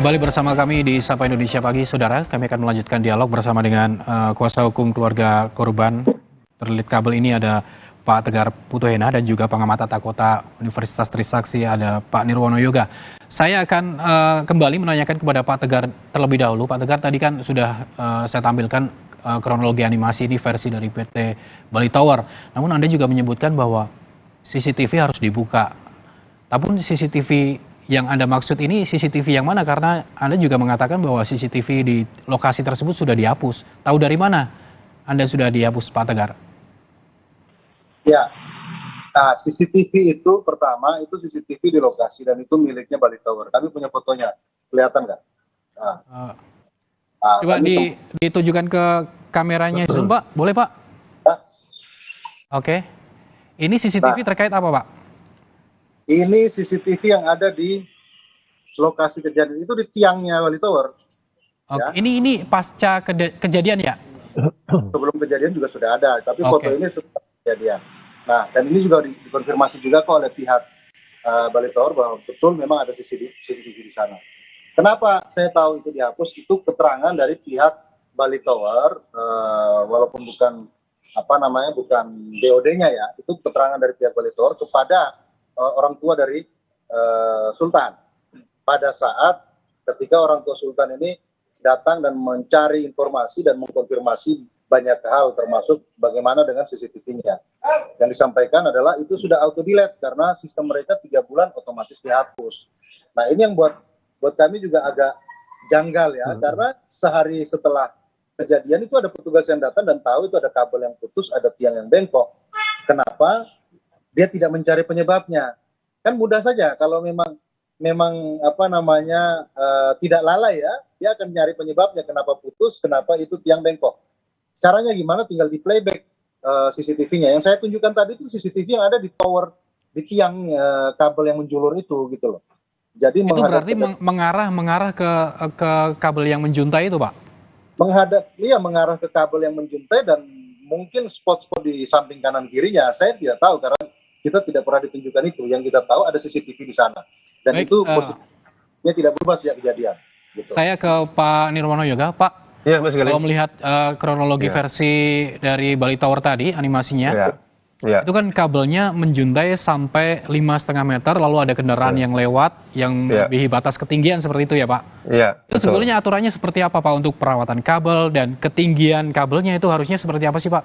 Kembali bersama kami di Sapa Indonesia Pagi, Saudara. Kami akan melanjutkan dialog bersama dengan kuasa hukum keluarga korban terlilit kabel ini, ada Pak Tegar Putuhena, dan juga pengamat tata kota Universitas Trisakti, ada Pak Nirwono Yoga. Saya akan kembali menanyakan kepada Pak Tegar terlebih dahulu. Pak Tegar, tadi kan sudah saya tampilkan kronologi animasi ini versi dari PT Bali Tower. Namun Anda juga menyebutkan bahwa CCTV harus dibuka. Tapi CCTV yang Anda maksud ini CCTV yang mana? Karena Anda juga mengatakan bahwa CCTV di lokasi tersebut sudah dihapus. Tahu dari mana Anda sudah dihapus, Pak Tegar? Ya, nah CCTV itu pertama itu CCTV di lokasi dan itu miliknya Bali Tower. Kami punya fotonya, kelihatan nggak? Coba ditujukan ke kameranya Zoom, Pak. Boleh, Pak? Oke. Ini CCTV terkait apa, Pak? Ini CCTV yang ada di lokasi kejadian itu di tiangnya Bali Tower. Oke. Ya. Ini pasca kejadian ya? Sebelum kejadian juga sudah ada, tapi foto ini sudah kejadian. Nah, dan ini juga dikonfirmasi juga kok oleh pihak Bali Tower bahwa betul memang ada CCTV di sana. Kenapa saya tahu itu dihapus? Itu keterangan dari pihak Bali Tower, walaupun bukan bukan BOD-nya ya, itu keterangan dari pihak Bali Tower kepada orang tua dari Sultan. Pada saat ketika orang tua Sultan ini datang dan mencari informasi dan mengkonfirmasi banyak hal, termasuk bagaimana dengan CCTV-nya. Yang disampaikan adalah itu sudah auto delete karena sistem mereka 3 bulan otomatis dihapus. Nah, ini yang buat kami juga agak janggal ya, karena sehari setelah kejadian itu ada petugas yang datang dan tahu itu ada kabel yang putus, ada tiang yang bengkok. Kenapa dia tidak mencari penyebabnya? Kan mudah saja kalau memang tidak lalai ya, dia akan mencari penyebabnya, kenapa putus, kenapa itu tiang bengkok. Caranya gimana? Tinggal di playback CCTV-nya. Yang saya tunjukkan tadi itu CCTV yang ada di tower, di tiang kabel yang menjulur itu gitu loh. Jadi itu berarti mengarah ke kabel yang menjuntai itu, Pak? Mengarah ke kabel yang menjuntai dan mungkin spot-spot di samping kanan kirinya saya tidak tahu karena kita tidak pernah ditunjukkan itu. Yang kita tahu ada CCTV di sana dan baik, itu posisinya tidak berubah sejak kejadian. Gitu. Saya ke Pak Nirwono Yoga, Pak. Ya, Mas Galih. Kalau melihat kronologi versi dari Bali Tower tadi animasinya, itu kan kabelnya menjuntai sampai 5,5 meter, lalu ada kendaraan yang lewat yang melebihi batas ketinggian seperti itu ya, Pak? Iya. Itu sebetulnya aturannya seperti apa, Pak, untuk perawatan kabel dan ketinggian kabelnya itu harusnya seperti apa sih, Pak?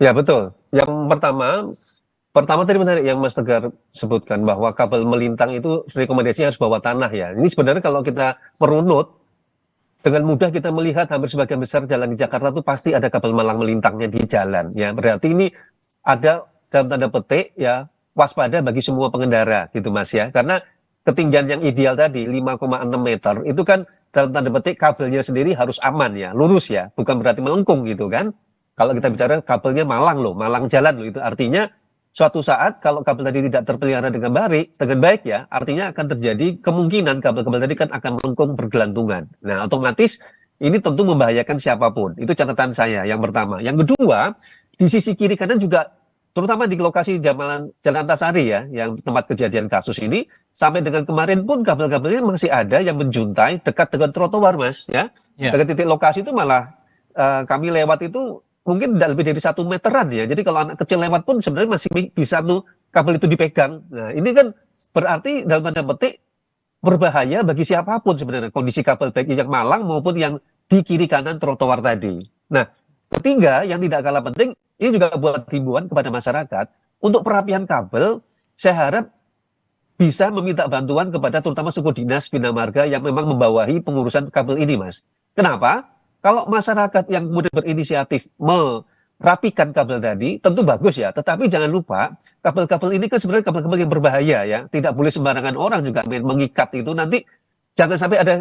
Ya, betul. Yang pertama tadi benar yang Mas Tegar sebutkan bahwa kabel melintang itu rekomendasinya harus bawah tanah ya. Ini sebenarnya kalau kita merunut, dengan mudah kita melihat hampir sebagian besar jalan di Jakarta itu pasti ada kabel malang melintangnya di jalan. Ya, berarti ini ada dalam tanda petik ya waspada bagi semua pengendara gitu Mas ya. Karena ketinggian yang ideal tadi 5,6 meter itu kan dalam tanda petik kabelnya sendiri harus aman ya, lurus ya, bukan berarti melengkung gitu kan. Kalau kita bicara kabelnya malang loh, malang jalan loh, itu artinya suatu saat kalau kabel tadi tidak terpelihara dengan baik ya, artinya akan terjadi kemungkinan kabel-kabel tadi kan akan melengkung bergelantungan. Nah, otomatis ini tentu membahayakan siapapun. Itu catatan saya yang pertama. Yang kedua, di sisi kiri kanan juga, terutama di lokasi Jalan Antasari ya, yang tempat kejadian kasus ini, sampai dengan kemarin pun kabel-kabelnya masih ada yang menjuntai dekat dengan trotoar, Mas. Ya, dekat titik lokasi itu malah kami lewat itu mungkin tidak lebih dari 1 meteran ya. Jadi kalau anak kecil lewat pun sebenarnya masih bisa tuh kabel itu dipegang. Nah, ini kan berarti dalam tanda petik berbahaya bagi siapapun sebenarnya kondisi kabel baik yang malang maupun yang di kiri kanan trotoar tadi. Nah, ketiga yang tidak kalah penting, ini juga buat himbauan kepada masyarakat untuk perapian kabel. Saya harap bisa meminta bantuan kepada terutama suku dinas bina marga yang memang membawahi pengurusan kabel ini, Mas. Kenapa? Kalau masyarakat yang kemudian berinisiatif merapikan kabel tadi, tentu bagus ya. Tetapi jangan lupa, kabel-kabel ini kan sebenarnya kabel-kabel yang berbahaya ya. Tidak boleh sembarangan orang juga mengikat itu. Nanti jangan sampai ada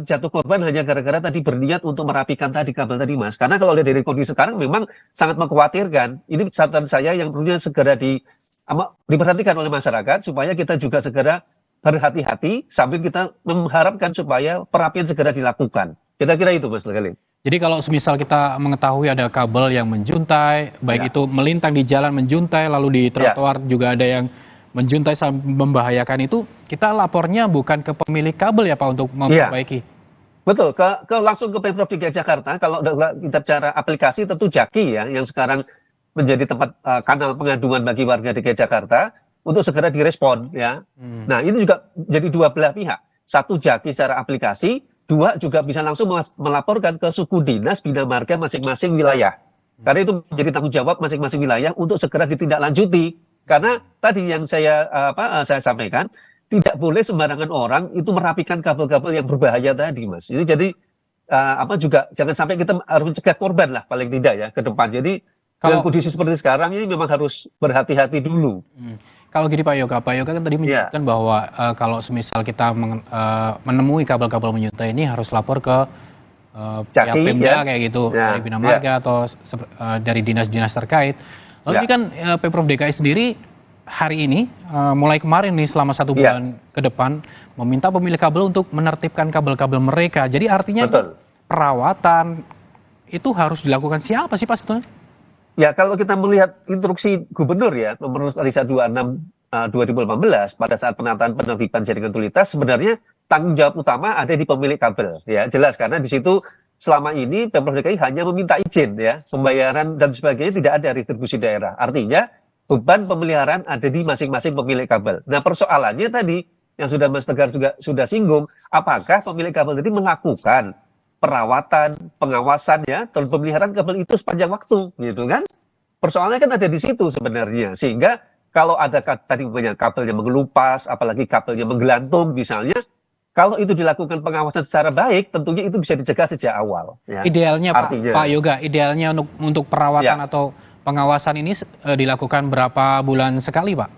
jatuh korban hanya gara-gara tadi berniat untuk merapikan tadi kabel tadi, Mas. Karena kalau lihat dari kondisi sekarang memang sangat mengkhawatirkan. Ini catatan saya yang perlunya segera diperhatikan oleh masyarakat, supaya kita juga segera berhati-hati sambil kita mengharapkan supaya perapian segera dilakukan. Kira-kira itu, Mas Galih. Jadi kalau semisal kita mengetahui ada kabel yang menjuntai, baik itu melintang di jalan menjuntai, lalu di trotoar juga ada yang menjuntai sampai membahayakan itu, kita lapornya bukan ke pemilik kabel ya Pak untuk Iya, memperbaiki. betul. Langsung ke Pemprov DKI Jakarta. Kalau kita bicara aplikasi, tentu Jaki ya, yang sekarang menjadi tempat kanal pengaduan bagi warga DKI Jakarta untuk segera direspon ya. Nah, ini juga jadi dua belah pihak. Satu Jaki secara aplikasi, dua juga bisa langsung melaporkan ke suku dinas bina marga masing-masing wilayah. Karena itu menjadi tanggung jawab masing-masing wilayah untuk segera ditindaklanjuti. Karena tadi yang saya sampaikan, tidak boleh sembarangan orang itu merapikan kabel-kabel yang berbahaya tadi, Mas. Ini jadi juga jangan sampai kita harus mencegah korban lah paling tidak ya ke depan. Jadi dengan Kalau kondisi seperti sekarang ini memang harus berhati-hati dulu. Kalau gini Pak Yoga kan tadi Ya, menyebutkan bahwa kalau semisal kita menemui kabel-kabel menyuntai ini harus lapor ke pihak Jaki Pemda ya. kayak gitu, Ya, dari Bina ya. Marga atau dari dinas-dinas terkait. Lalu Ya. ini kan Pemprov DKI sendiri hari ini mulai kemarin nih selama 1 Ya. bulan ke depan meminta pemilik kabel untuk menertibkan kabel-kabel mereka. Jadi artinya Betul. perawatan itu harus dilakukan siapa sih Pak sebetulnya? Ya, kalau kita melihat instruksi gubernur ya, nomor Risa 26 2018 pada saat penataan penertiban jaringan utilitas, sebenarnya tanggung jawab utama ada di pemilik kabel. Ya, jelas karena di situ selama ini Pemprov DKI hanya meminta izin ya, pembayaran dan sebagainya tidak ada distribusi daerah. Artinya beban pemeliharaan ada di masing-masing pemilik kabel. Nah, persoalannya tadi yang sudah Mas Tegar juga sudah singgung, apakah pemilik kabel tadi melakukan perawatan, pengawasan ya, dan pemeliharaan kabel itu sepanjang waktu, gitu kan? Persoalannya kan ada di situ sebenarnya, sehingga kalau ada tadi banyak kabelnya mengelupas, apalagi kabelnya menggelantung misalnya, kalau itu dilakukan pengawasan secara baik, tentunya itu bisa dicegah sejak awal. Ya. Idealnya Artinya, Pak Yoga, idealnya untuk perawatan ya, atau pengawasan ini dilakukan berapa bulan sekali Pak?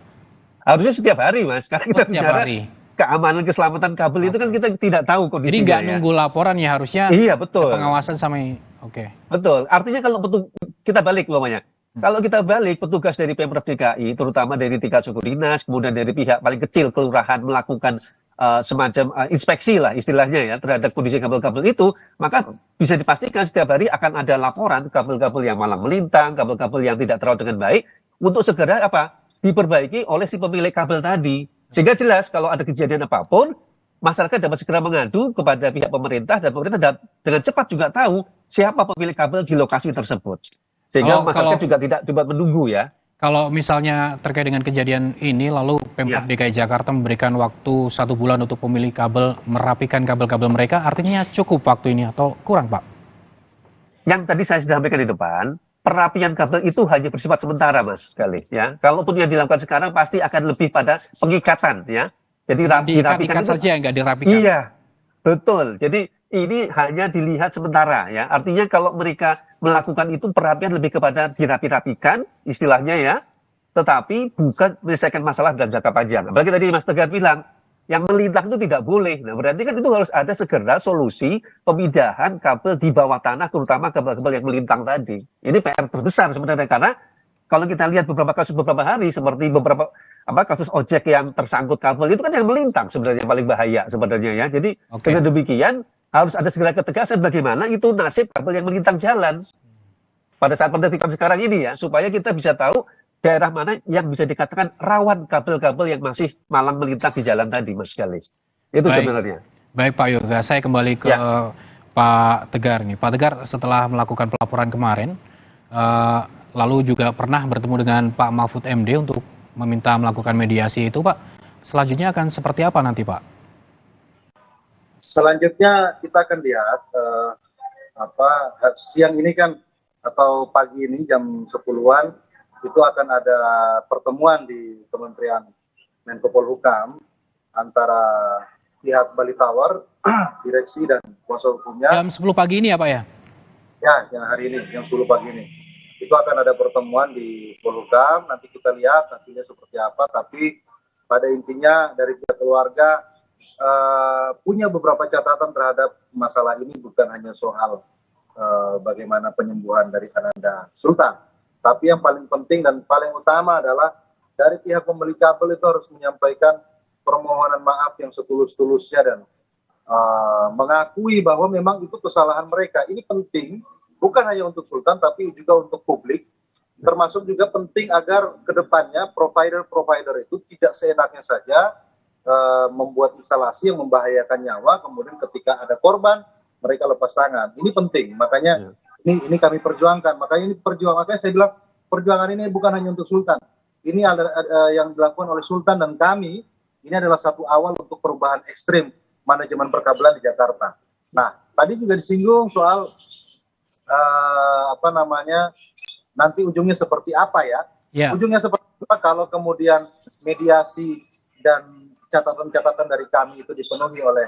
harusnya setiap hari, Mas. Karena kita Setiap bicara hari. keamanan keselamatan kabel itu kan kita tidak tahu Jadi kondisinya nggak ya. nunggu laporan ya harusnya Iya, ada betul. pengawasan sama oke. Betul. Artinya kalau kita balik umpamanya. Kalau kita balik petugas dari Pemprov DKI, terutama dari tingkat suku dinas, kemudian dari pihak paling kecil kelurahan melakukan semacam inspeksi lah istilahnya ya terhadap kondisi kabel-kabel itu, maka bisa dipastikan setiap hari akan ada laporan kabel-kabel yang malang melintang, kabel-kabel yang tidak terawat dengan baik untuk segera diperbaiki oleh si pemilik kabel tadi. Sehingga jelas kalau ada kejadian apapun, masyarakat dapat segera mengadu kepada pihak pemerintah dan pemerintah dengan cepat juga tahu siapa pemilik kabel di lokasi tersebut. Sehingga masyarakat juga tidak dapat menunggu ya. Kalau misalnya terkait dengan kejadian ini, lalu Pemprov DKI Jakarta memberikan waktu 1 bulan untuk pemilik kabel merapikan kabel-kabel mereka, artinya cukup waktu ini atau kurang Pak? Yang tadi saya sudah sampaikan di depan, perapian kabel itu hanya bersifat sementara Mas sekali ya. Kalaupun yang dilakukan sekarang pasti akan lebih pada pengikatan ya. Jadi dirapikan Diikat saja nggak dirapikan. Iya, betul. Jadi ini hanya dilihat sementara ya. Artinya kalau mereka melakukan itu perapian lebih kepada dirapi-rapikan istilahnya ya. Tetapi bukan menyelesaikan masalah dalam jangka panjang. Apalagi tadi Mas Tegar bilang, yang melintang itu tidak boleh. Nah berarti kan itu harus ada segera solusi pemindahan kabel di bawah tanah, terutama kabel-kabel yang melintang tadi. Ini PR terbesar sebenarnya karena kalau kita lihat beberapa hari seperti beberapa kasus ojek yang tersangkut kabel itu kan yang melintang sebenarnya paling bahaya sebenarnya ya. Jadi dengan demikian harus ada segera ketegasan bagaimana itu nasib kabel yang melintang jalan pada saat penertiban sekarang ini ya, supaya kita bisa tahu daerah mana yang bisa dikatakan rawan kabel-kabel yang masih malang melintang di jalan tadi Mas sekali. Itu sebenarnya. Baik Pak Yoga, saya kembali ke Pak Tegar nih. Pak Tegar setelah melakukan pelaporan kemarin, lalu juga pernah bertemu dengan Pak Mahfud MD untuk meminta melakukan mediasi itu Pak. Selanjutnya akan seperti apa nanti Pak? Selanjutnya kita akan lihat siang ini kan atau pagi ini jam 10-an itu akan ada pertemuan di Kementerian Menko Polhukam antara pihak Bali Tower, direksi dan kuasa hukumnya. Jam 10 pagi ini ya Pak ya? Ya, yang hari ini, jam 10 pagi ini. Itu akan ada pertemuan di Polhukam, nanti kita lihat hasilnya seperti apa, tapi pada intinya dari pihak keluarga punya beberapa catatan terhadap masalah ini, bukan hanya soal bagaimana penyembuhan dari Ananda Sultan, tapi yang paling penting dan paling utama adalah dari pihak pemilik kabel itu harus menyampaikan permohonan maaf yang setulus-tulusnya dan mengakui bahwa memang itu kesalahan mereka. Ini penting bukan hanya untuk Sultan tapi juga untuk publik, termasuk juga penting agar kedepannya provider-provider itu tidak seenaknya saja membuat instalasi yang membahayakan nyawa, kemudian ketika ada korban mereka lepas tangan. Ini penting, makanya ini kami perjuangkan. Makanya saya bilang perjuangan ini bukan hanya untuk Sultan. Ini ada yang dilakukan oleh Sultan dan kami. Ini adalah satu awal untuk perubahan ekstrim manajemen perkabelan di Jakarta. Nah, tadi juga disinggung soal nanti ujungnya seperti apa ya? Ujungnya seperti apa kalau kemudian mediasi dan catatan-catatan dari kami itu dipenuhi oleh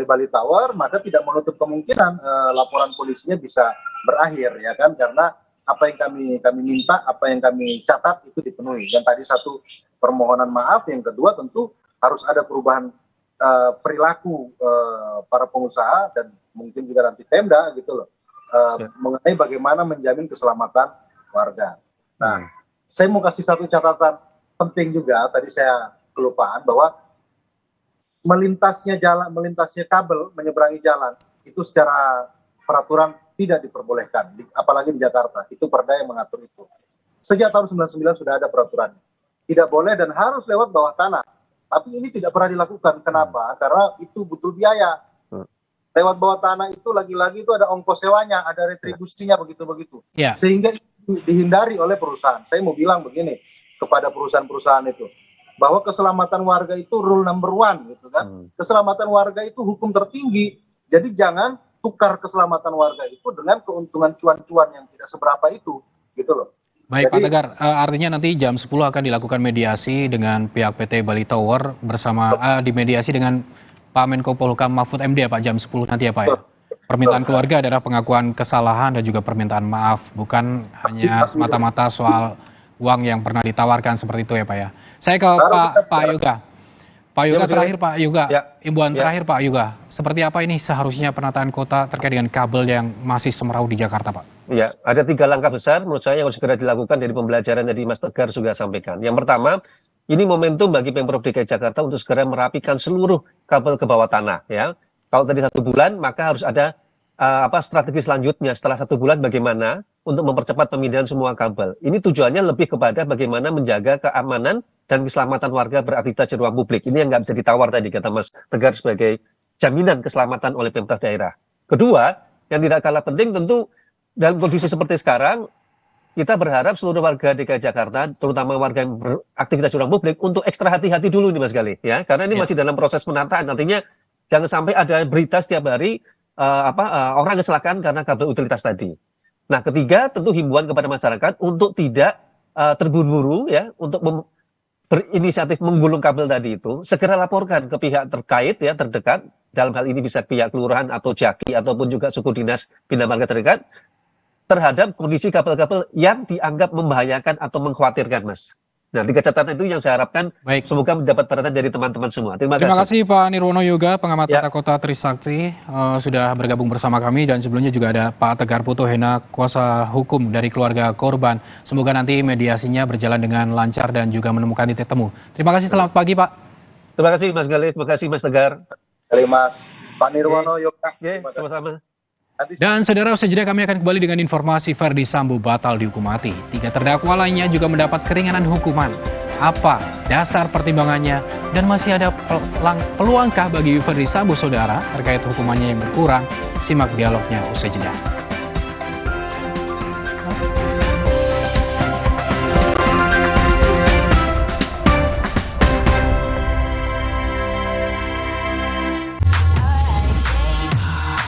Bali Tower, maka tidak menutup kemungkinan laporan polisinya bisa berakhir, ya kan? Karena apa yang kami minta, apa yang kami catat itu dipenuhi. Dan tadi satu, permohonan maaf, yang kedua tentu harus ada perubahan perilaku para pengusaha dan mungkin juga nanti Pemda gitu loh, mengenai bagaimana menjamin keselamatan warga. Nah, saya mau kasih satu catatan penting juga, tadi saya kelupaan, bahwa melintasnya kabel menyeberangi jalan itu secara peraturan tidak diperbolehkan, apalagi di Jakarta. Itu Perda yang mengatur itu. Sejak tahun 99 sudah ada peraturannya. Tidak boleh dan harus lewat bawah tanah. Tapi ini tidak pernah dilakukan. Kenapa? Karena itu butuh biaya. Lewat bawah tanah itu lagi-lagi itu ada ongkos sewanya, ada retribusinya, begitu-begitu. Sehingga itu dihindari oleh perusahaan. Saya mau bilang begini kepada perusahaan-perusahaan itu, bahwa keselamatan warga itu rule number one, gitu kan. Keselamatan warga itu hukum tertinggi. Jadi jangan tukar keselamatan warga itu dengan keuntungan cuan-cuan yang tidak seberapa itu, gitu loh. Baik, Pak Tegar, artinya nanti jam 10 akan dilakukan mediasi dengan pihak PT Bali Tower bersama dimediasi dengan Pak Menko Polhukam Mahfud MD ya Pak, jam 10 nanti ya Pak ya. Permintaan keluarga adalah pengakuan kesalahan dan juga permintaan maaf, bukan hanya semata-mata soal uang yang pernah ditawarkan seperti itu ya Pak ya. Saya ke Pak Yoga. Pak Yoga terakhir Pak Yoga, imbauan terakhir Pak Yoga. Seperti apa ini seharusnya penataan kota terkait dengan kabel yang masih semerawut di Jakarta Pak? Ya, ada 3 langkah besar menurut saya yang harus segera dilakukan dari pembelajaran dari Mas Tegar juga sampaikan. Yang pertama, ini momentum bagi Pemprov DKI Jakarta untuk segera merapikan seluruh kabel ke bawah tanah. Ya, kalau tadi 1 bulan, maka harus ada strategi selanjutnya setelah 1 bulan bagaimana untuk mempercepat pemindahan semua kabel. Ini tujuannya lebih kepada bagaimana menjaga keamanan dan keselamatan warga beraktivitas di ruang publik. Ini yang nggak bisa ditawar tadi kata Mas Tegar sebagai jaminan keselamatan oleh pemerintah daerah. Kedua, yang tidak kalah penting tentu dalam kondisi seperti sekarang, kita berharap seluruh warga DKI Jakarta, terutama warga yang beraktivitas di ruang publik, untuk ekstra hati-hati dulu nih Mas Gali, ya, karena ini masih dalam proses penataan. Nantinya jangan sampai ada berita setiap hari orang kecelakaan karena kabel utilitas tadi. Nah, ketiga tentu himbauan kepada masyarakat untuk tidak terburu-buru ya, untuk berinisiatif menggulung kabel tadi itu, segera laporkan ke pihak terkait ya, terdekat. Dalam hal ini bisa pihak kelurahan atau Jaki ataupun juga suku dinas bina marga terdekat terhadap kondisi kabel-kabel yang dianggap membahayakan atau mengkhawatirkan, Mas. Nah, 3 catatan itu yang saya harapkan semoga mendapat perhatian dari teman-teman semua. Terima kasih Pak Nirwono Yoga, pengamat tata kota Trisakti, sudah bergabung bersama kami, dan sebelumnya juga ada Pak Tegar Putohena, kuasa hukum dari keluarga korban. Semoga nanti mediasinya berjalan dengan lancar dan juga menemukan titik temu. Terima kasih, selamat pagi Pak. Terima kasih Mas Gali, terima kasih Mas Tegar. Terima kasih Mas Pak Nirwono Yoga. Sama-sama. Dan saudara, usai jeda kami akan kembali dengan informasi Verdi Sambo batal dihukum mati. 3 terdakwa lainnya juga mendapat keringanan hukuman. Apa dasar pertimbangannya? Dan masih ada peluangkah bagi Verdi Sambo saudara terkait hukumannya yang berkurang? Simak dialognya usai jeda.